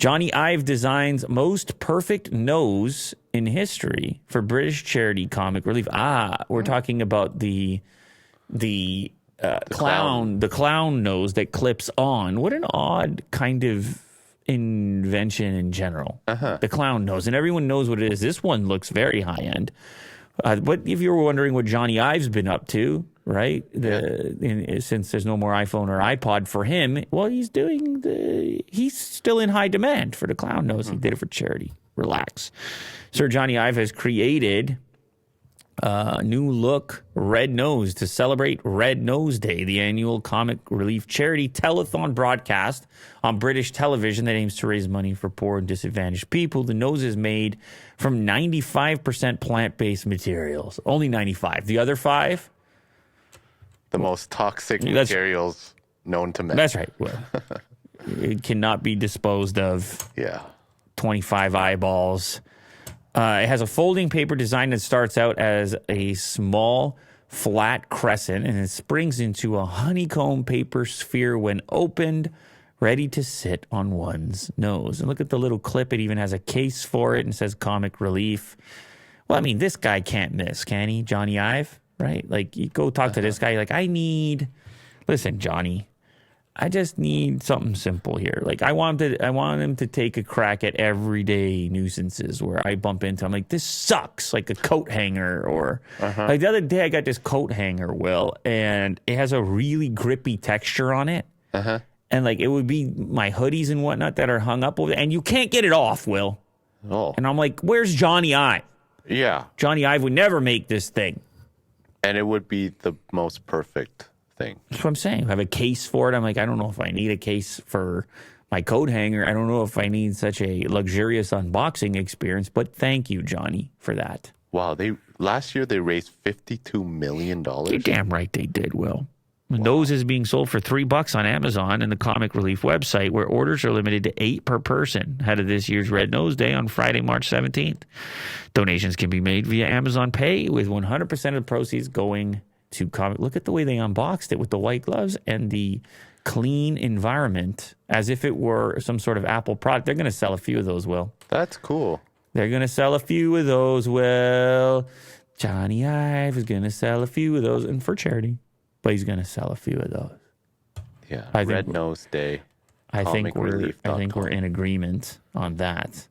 Jony Ive designs most perfect nose in history for British charity Comic Relief. We're talking about the clown nose that clips on. What an odd kind of invention in general. The clown nose, and everyone knows what it is. This one looks very high end. But if you were wondering what Jony Ive's been up to, right? Since there's no more iPhone or iPod for him, well, he's still in high demand for the clown nose. He did it for charity. Relax. Sir Jony Ive has created a new look red nose to celebrate Red Nose Day, the annual Comic Relief charity telethon broadcast on British television that aims to raise money for poor and disadvantaged people. The nose is made from 95% plant-based materials. Only 95. The other 5? The most toxic materials known to man. That's right. Well, it cannot be disposed of. Yeah. 25 eyeballs. It has a folding paper design that starts out as a small, flat crescent, and it springs into a honeycomb paper sphere when opened, ready to sit on one's nose. And look at the little clip. It even has a case for it and says Comic Relief. Well, I mean, this guy can't miss, can he? Jony Ive, right? Like, you go talk to this guy, like, listen, Jony, I just need something simple here. Like, I want him to take a crack at everyday nuisances where I bump into. I'm like, this sucks. Like a coat hanger, or like the other day I got this coat hanger, Will, and it has a really grippy texture on it. And like, it would be my hoodies and whatnot that are hung up over, and you can't get it off, Will. Oh. And I'm like, where's Jony Ive? Yeah. Jony Ive would never make this thing. And it would be the most perfect thing. That's what I'm saying. I have a case for it. I'm like, I don't know if I need a case for my coat hanger. I don't know if I need such a luxurious unboxing experience, but thank you, Jony, for that. Wow. Last year they raised $52 million. You're damn right they did, Will. Wow. Nose is being sold for $3 on Amazon and the Comic Relief website, where orders are limited to 8 per person ahead of this year's Red Nose Day on Friday, March 17th. Donations can be made via Amazon Pay, with 100% of the proceeds going to comic. Look at the way they unboxed it with the white gloves and the clean environment, as if it were some sort of Apple product. They're going to sell a few of those, Will. That's cool. They're going to sell a few of those, Will. Jony Ive is going to sell a few of those, and for charity, but he's going to sell a few of those. Yeah, Red Nose Day. I think we're in agreement on that.